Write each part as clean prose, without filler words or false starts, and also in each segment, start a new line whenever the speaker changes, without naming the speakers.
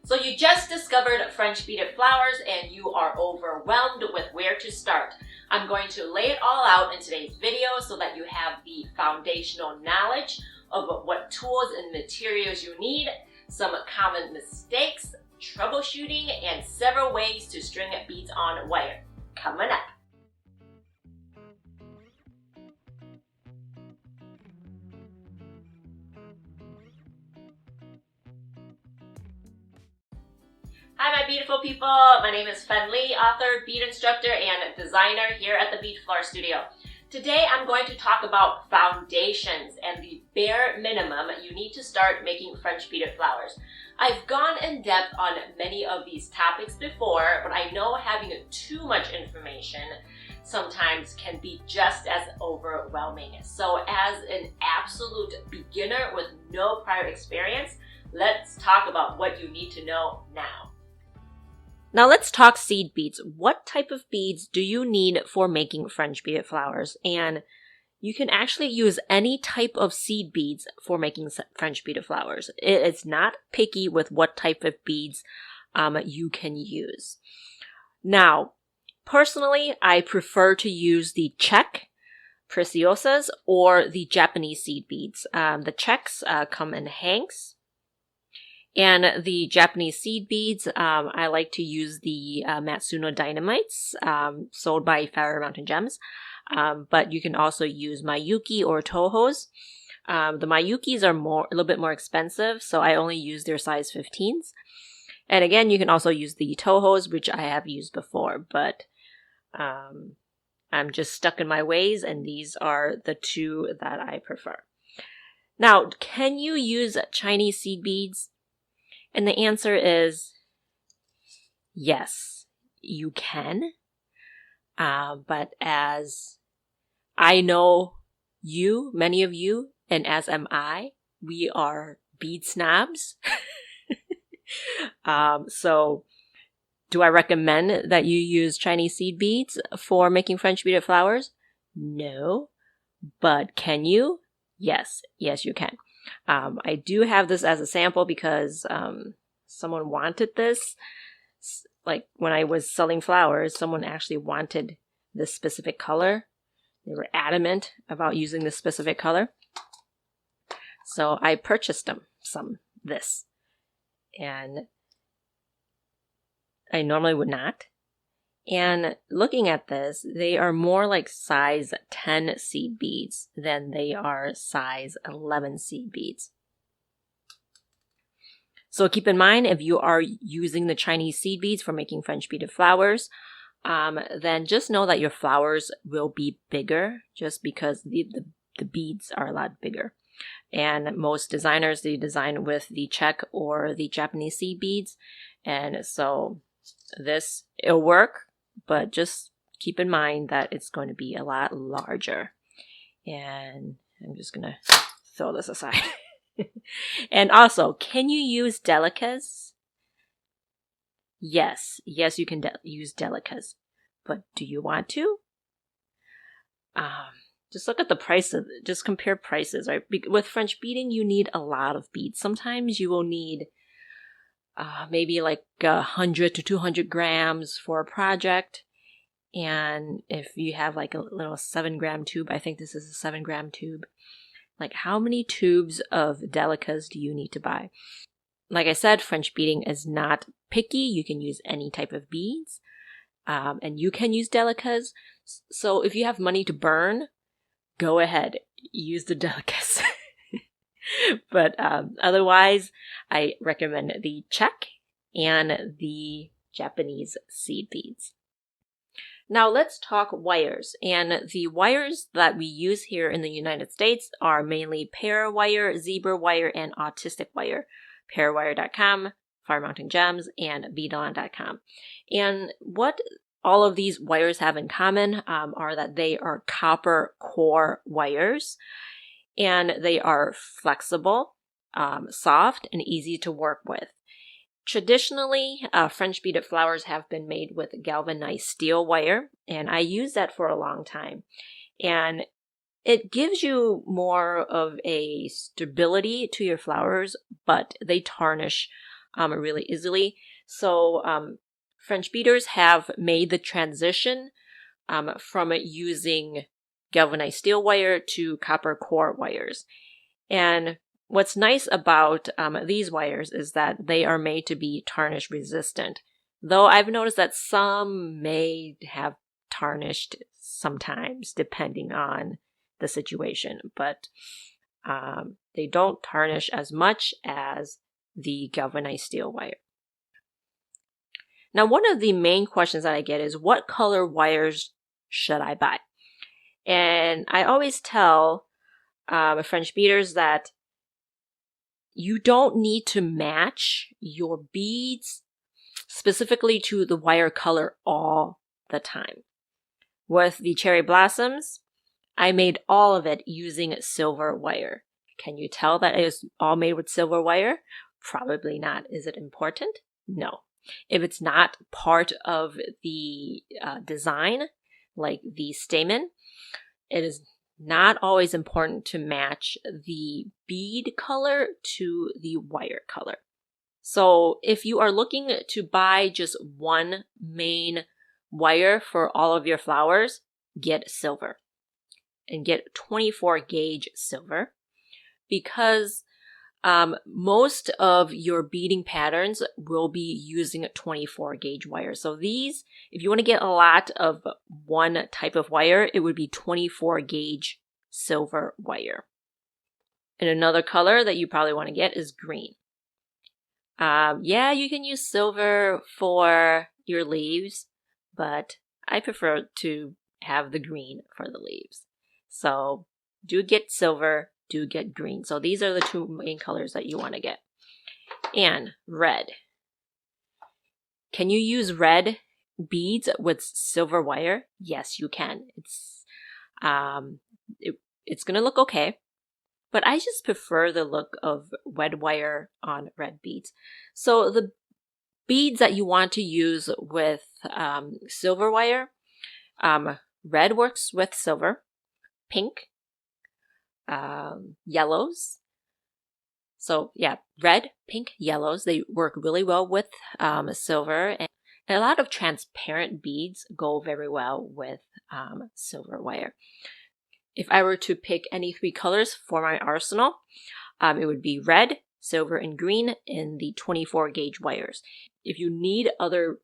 So you just discovered French beaded flowers and you are overwhelmed with where to start. I'm going to lay it all out in today's video so that you have the foundational knowledge of what tools and materials you need, some common mistakes, troubleshooting, and several ways to string beads on wire. Coming up. Hi my beautiful people, my name is Fen Lee, author, bead instructor, and designer here at the Bead Flora studio. Today I'm going to talk about foundations and the bare minimum you need to start making French beaded flowers. I've gone in depth on many of these topics before, but I know having too much information sometimes can be just as overwhelming. So as an absolute beginner with no prior experience, let's talk about what you need to know now. Now let's talk seed beads. What type of beads do you need for making French beaded flowers? And you can actually use any type of seed beads for making French beaded flowers. It's not picky with what type of beads you can use. Now, personally, I prefer to use the Czech preciosas or the Japanese seed beads. The Czechs come in hanks. And the Japanese seed beads, I like to use the Matsuno Dynamites, sold by Fire Mountain Gems. But you can also use Miyuki or Tohos. The Miyukis are a little bit more expensive, so I only use their size 15s. And again, you can also use the Tohos, which I have used before, but I'm just stuck in my ways, and these are the two that I prefer. Now, can you use Chinese seed beads? And the answer is yes, you can. But as I know you, many of you, and as am I, we are bead snobs. So do I recommend that you use Chinese seed beads for making French beaded flowers? No. But can you? Yes. Yes, you can. I do have this as a sample because someone wanted this. Like when I was selling flowers, someone actually wanted this specific color. They were adamant about using this specific color. So I purchased them this. And I normally would not. And looking at this, they are more like size 10 seed beads than they are size 11 seed beads. So keep in mind, if you are using the Chinese seed beads for making French beaded flowers, then just know that your flowers will be bigger just because the beads are a lot bigger. And most designers, they design with the Czech or the Japanese seed beads. And so it'll work. But just keep in mind that it's going to be a lot larger. And I'm just going to throw this aside. And also, can you use delicas? Yes. Yes, you can use delicas. But do you want to? Just look at the price of it. Just compare prices, right? With French beading, you need a lot of beads. Sometimes you will need maybe like 100 to 200 grams for a project. And if you have like a little 7-gram tube, I think this is a 7-gram tube. Like how many tubes of delicas do you need to buy? Like I said, French beading is not picky. You can use any type of beads. And you can use delicas. So if you have money to burn, go ahead. Use the delicas. But otherwise, I recommend the Czech and the Japanese seed beads. Now let's talk wires. And the wires that we use here in the United States are mainly pear wire, zebra wire, and autistic wire. Pearwire.com, Fire Mountain Gems, and beadon.com. And what all of these wires have in common are that they are copper core wires. And they are flexible, soft, and easy to work with. Traditionally, French beaded flowers have been made with galvanized steel wire, and I used that for a long time. And it gives you more of a stability to your flowers, but they tarnish really easily. So French beaters have made the transition from using galvanized steel wire to copper core wires. And what's nice about these wires is that they are made to be tarnish resistant. Though I've noticed that some may have tarnished sometimes depending on the situation, but they don't tarnish as much as the galvanized steel wire. Now, one of the main questions that I get is, what color wires should I buy? And I always tell French beaters that you don't need to match your beads specifically to the wire color all the time. With the cherry blossoms, I made all of it using silver wire. Can you tell that it was all made with silver wire? Probably not. Is it important? No. If it's not part of the design, like the stamen, it is not always important to match the bead color to the wire color. So if you are looking to buy just one main wire for all of your flowers, get silver. And get 24 gauge silver, because most of your beading patterns will be using 24 gauge wire. So these, if you want to get a lot of one type of wire, it would be 24 gauge silver wire. And another color that you probably want to get is green. Yeah, you can use silver for your leaves, but I prefer to have the green for the leaves. So do get silver, do get green. So these are the two main colors that you want to get. And red. Can you use red beads with silver wire? Yes, you can. It's going to look okay, but I just prefer the look of red wire on red beads. So the beads that you want to use with silver wire, red works with silver, pink, yellows. So yeah, red, pink, yellows, they work really well with silver, and a lot of transparent beads go very well with silver wire. If I were to pick any three colors for my arsenal, it would be red, silver, and green in the 24 gauge wires. If you need other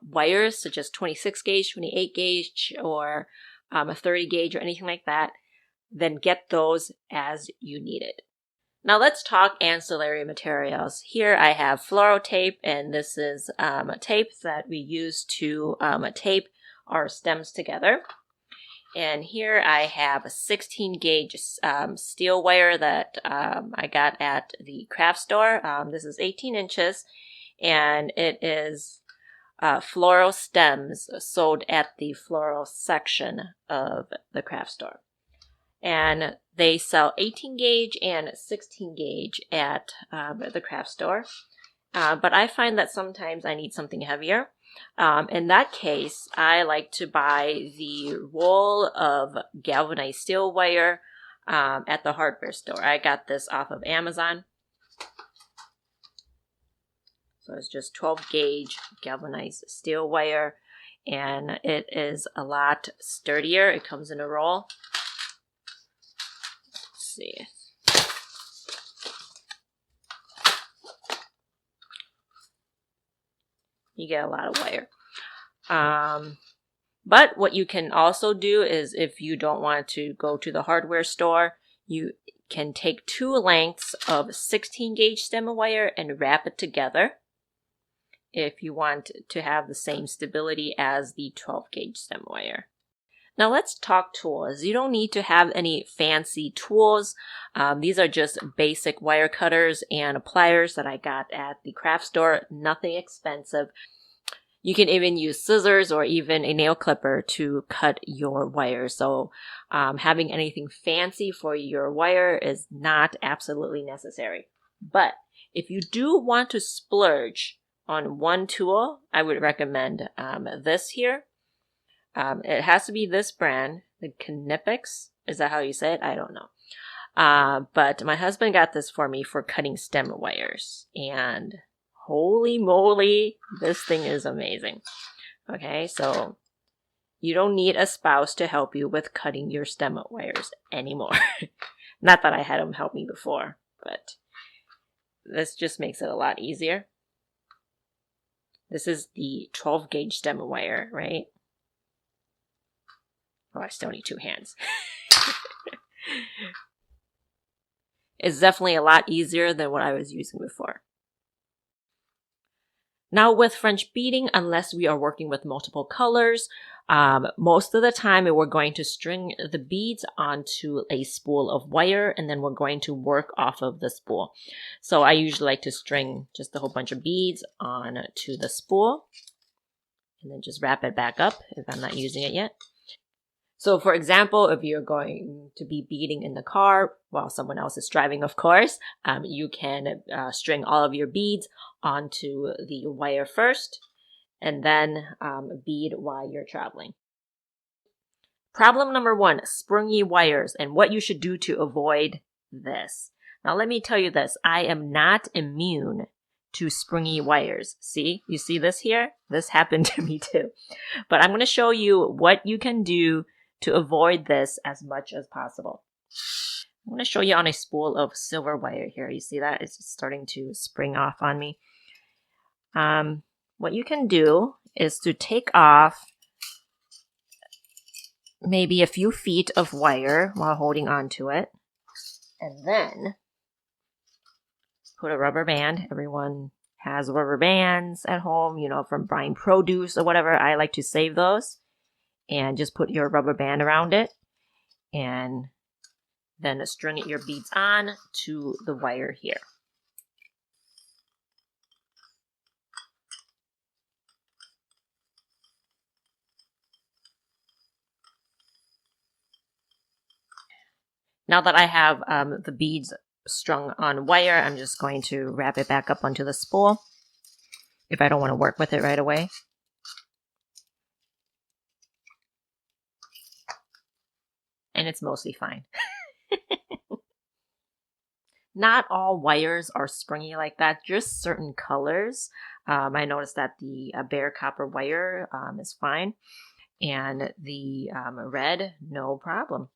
wires such as 26 gauge, 28 gauge, or a 30 gauge or anything like that, then get those as you need it. Now let's talk ancillary materials. Here I have floral tape, and this is a tape that we use to tape our stems together. And here I have a 16 gauge steel wire that I got at the craft store. This is 18 inches, and it is floral stems sold at the floral section of the craft store. And they sell 18 gauge and 16 gauge at the craft store. But I find that sometimes I need something heavier. In that case, I like to buy the roll of galvanized steel wire at the hardware store. I got this off of Amazon. So it's just 12 gauge galvanized steel wire, and it is a lot sturdier. It comes in a roll. Let's see. You get a lot of wire. But what you can also do is, if you don't want to go to the hardware store, you can take 2 lengths of 16 gauge stem wire and wrap it together if you want to have the same stability as the 12 gauge stem wire. Now let's talk tools. You don't need to have any fancy tools. These are just basic wire cutters and pliers that I got at the craft store. Nothing expensive. You can even use scissors or even a nail clipper to cut your wire. So having anything fancy for your wire is not absolutely necessary. But if you do want to splurge on one tool, I would recommend this here. It has to be this brand, the Knipix. Is that how you say it? I don't know. But my husband got this for me for cutting stem wires. And Holy moly, this thing is amazing. Okay, so you don't need a spouse to help you with cutting your stem wires anymore. Not that I had him help me before, but this just makes it a lot easier. This is the 12 gauge stem wire, right? Oh, I still need 2 hands. It's definitely a lot easier than what I was using before. Now with French beading, unless we are working with multiple colors, most of the time we're going to string the beads onto a spool of wire, and then we're going to work off of the spool. So I usually like to string just a whole bunch of beads onto the spool and then just wrap it back up if I'm not using it yet. So for example, if you're going to be beading in the car while someone else is driving, of course, you can string all of your beads onto the wire first and then bead while you're traveling. Problem number 1, springy wires and what you should do to avoid this. Now let me tell you this, I am not immune to springy wires. See, you see this here? This happened to me too. But I'm going to show you what you can do to avoid this as much as possible. I'm going to show you on a spool of silver wire here. You see that? It's starting to spring off on me. What you can do is to take off maybe a few feet of wire while holding on to it, and then put a rubber band. Everyone has rubber bands at home, you know, from buying produce or whatever. I like to save those. And just put your rubber band around it and then string your beads on to the wire here. Now that I have the beads strung on wire, I'm just going to wrap it back up onto the spool if I don't want to work with it right away. And it's mostly fine. Not all wires are springy like that, just certain colors. I noticed that the bare copper wire is fine, and the red, no problem.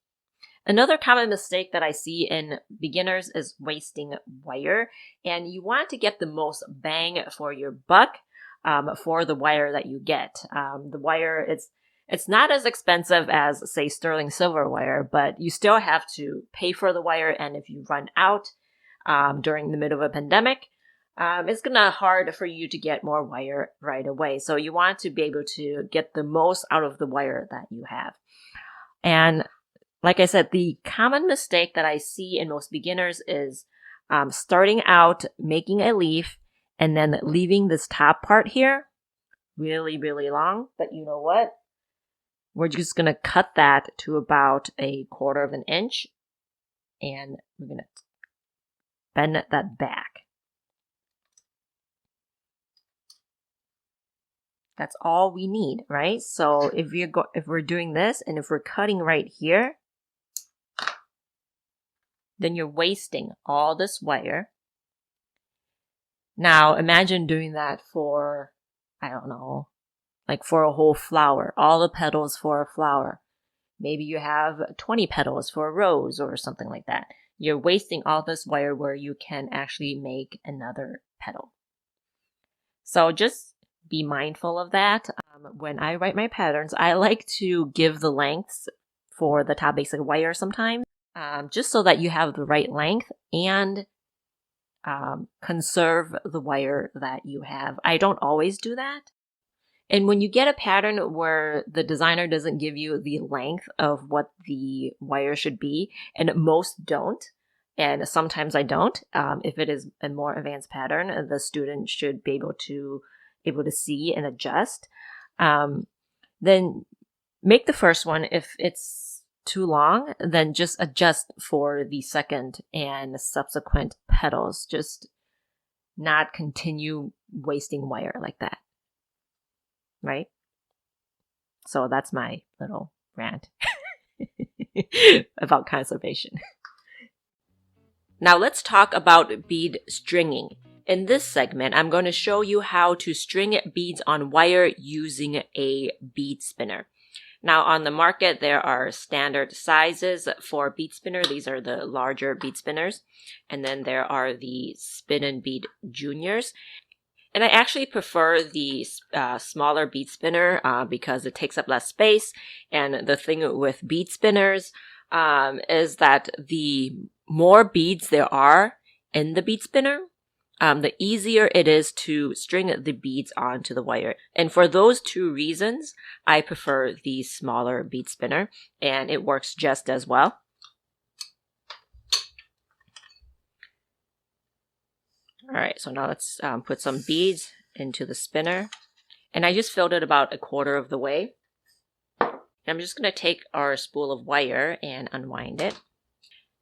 Another common mistake that I see in beginners is wasting wire, and you want to get the most bang for your buck for the wire that you get. The wire, it's not as expensive as, say, sterling silver wire, but you still have to pay for the wire. And if you run out during the middle of a pandemic, it's gonna hard for you to get more wire right away. So you want to be able to get the most out of the wire that you have. And like I said, the common mistake that I see in most beginners is starting out making a leaf and then leaving this top part here really, really long. But you know what? We're just going to cut that to about 1/4 of an inch, and we're going to bend that back. That's all we need, right? So if we're doing this and if we're cutting right here, then you're wasting all this wire. Now imagine doing that for, I don't know, like for a whole flower, all the petals for a flower. Maybe you have 20 petals for a rose or something like that. You're wasting all this wire where you can actually make another petal. So just be mindful of that. When I write my patterns, I like to give the lengths for the top basic wire sometimes, just so that you have the right length and conserve the wire that you have. I don't always do that. And when you get a pattern where the designer doesn't give you the length of what the wire should be, and most don't, and sometimes I don't, if it is a more advanced pattern, the student should be able to see and adjust. Then make the first one. If it's too long, then just adjust for the second and subsequent petals. Just not continue wasting wire like that. Right? So that's my little rant about conservation. Now let's talk about bead stringing. In this segment, I'm going to show you how to string beads on wire using a bead spinner. Now on the market, there are standard sizes for bead spinner. These are the larger bead spinners. And then there are the Spin and Bead Juniors. And I actually prefer the smaller bead spinner because it takes up less space. And the thing with bead spinners is that the more beads there are in the bead spinner, the easier it is to string the beads onto the wire. And for those two reasons, I prefer the smaller bead spinner, and it works just as well. All right, so now let's put some beads into the spinner. And I just filled it about 1/4 of the way. I'm just going to take our spool of wire and unwind it.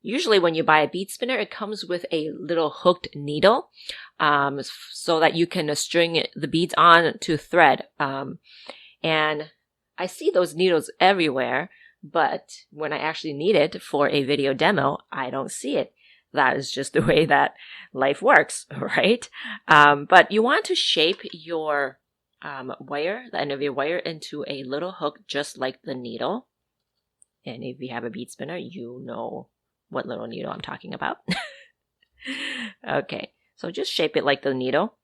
Usually when you buy a bead spinner, it comes with a little hooked needle so that you can string the beads on to thread. And I see those needles everywhere, but when I actually need it for a video demo, I don't see it. That is just the way that life works, right? But you want to shape your wire, the end of your wire, into a little hook just like the needle. And if you have a bead spinner, you know what little needle I'm talking about. Okay, so just shape it like the needle.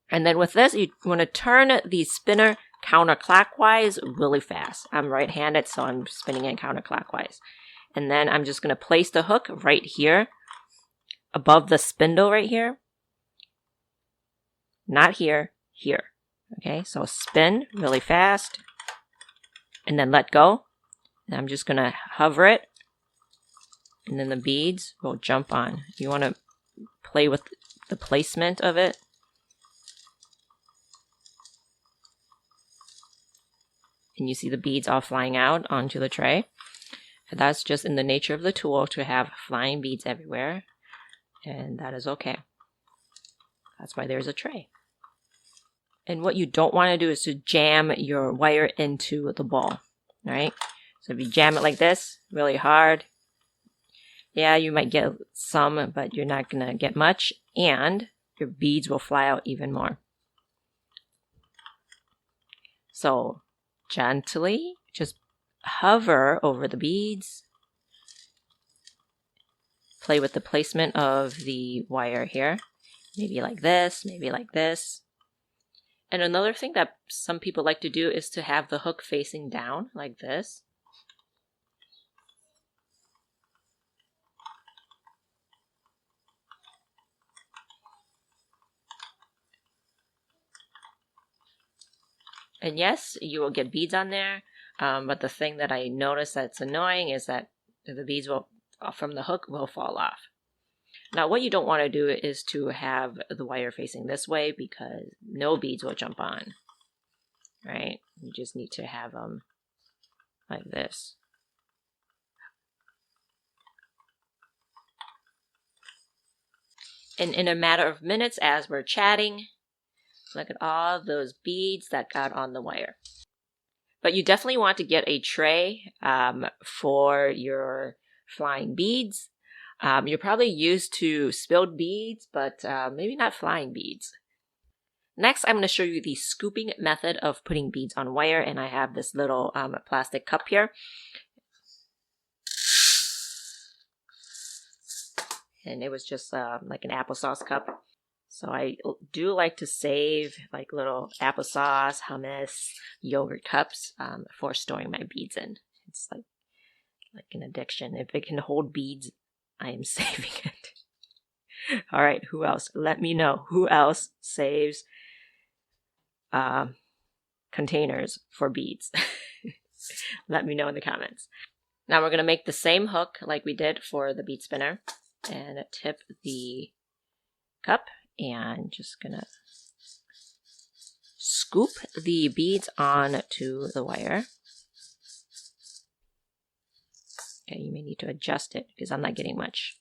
And then with this, you want to turn the spinner counterclockwise really fast. I'm right-handed, so I'm spinning it counterclockwise. And then I'm just going to place the hook right here above the spindle right here. Not here, here. Okay, so spin really fast and then let go. And I'm just going to hover it. And then the beads will jump on. You want to play with the placement of it. And you see the beads all flying out onto the tray. And that's just in the nature of the tool to have flying beads everywhere. And that is okay. That's why there's a tray. And what you don't want to do is to jam your wire into the ball, right? So if you jam it like this, really hard, yeah, you might get some, but you're not going to get much, and your beads will fly out even more. So gently, just hover over the beads. Play with the placement of the wire here. Maybe like this, maybe like this. And another thing that some people like to do is to have the hook facing down like this. And yes, you will get beads on there, but the thing that I notice that's annoying is that the beads will from the hook will fall off. Now what you don't want to do is to have the wire facing this way because no beads will jump on, right? You just need to have them like this. And in a matter of minutes as we're chatting, look at all those beads that got on the wire. But you definitely want to get a tray for your flying beads. You're probably used to spilled beads, but maybe not flying beads. Next, I'm going to show you the scooping method of putting beads on wire, and I have this little plastic cup here. And it was just like an applesauce cup. So I do like to save like little applesauce, hummus, yogurt cups for storing my beads in. It's like an addiction. If it can hold beads, I am saving it. All right, who else? Let me know. Who else saves containers for beads? Let me know in the comments. Now we're going to make the same hook like we did for the bead spinner and tip the cup and just going to scoop the beads onto the wire. Okay, you may need to adjust it because I'm not getting much.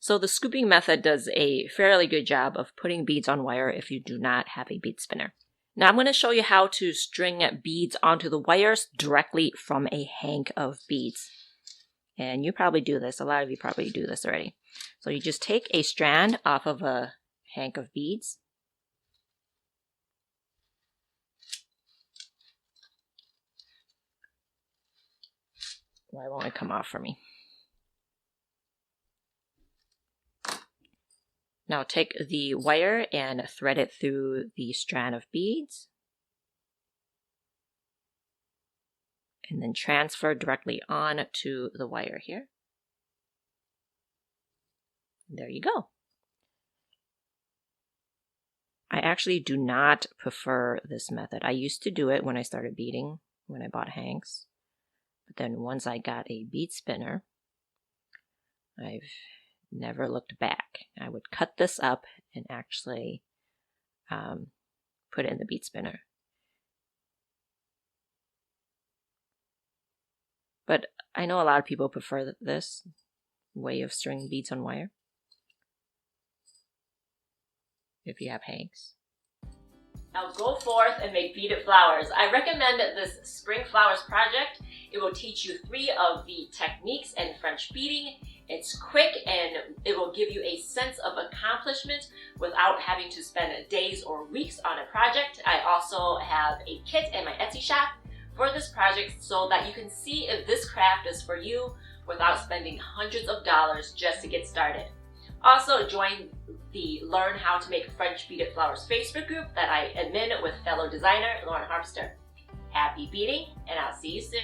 So the scooping method does a fairly good job of putting beads on wire if you do not have a bead spinner. Now I'm going to show you how to string beads onto the wires directly from a hank of beads. And you probably do this. A lot of you probably do this already. So you just take a strand off of a hank of beads. Why won't it come off for me? Now take the wire and thread it through the strand of beads. And then transfer directly on to the wire here. There you go. I actually do not prefer this method. I used to do it when I started beading, when I bought hanks. But then once I got a bead spinner, I've never looked back. I would cut this up and actually put it in the bead spinner. But I know a lot of people prefer this way of stringing beads on wire, if you have hanks. Now go forth and make beaded flowers. I recommend this Spring Flowers project. It will teach you 3 of the techniques in French beading. It's quick and it will give you a sense of accomplishment without having to spend days or weeks on a project. I also have a kit in my Etsy shop for this project so that you can see if this craft is for you without spending hundreds of dollars just to get started. Also join the Learn How to Make French Beaded Flowers Facebook group that I admin with fellow designer Lauren Harpster. Happy beading, and I'll see you soon.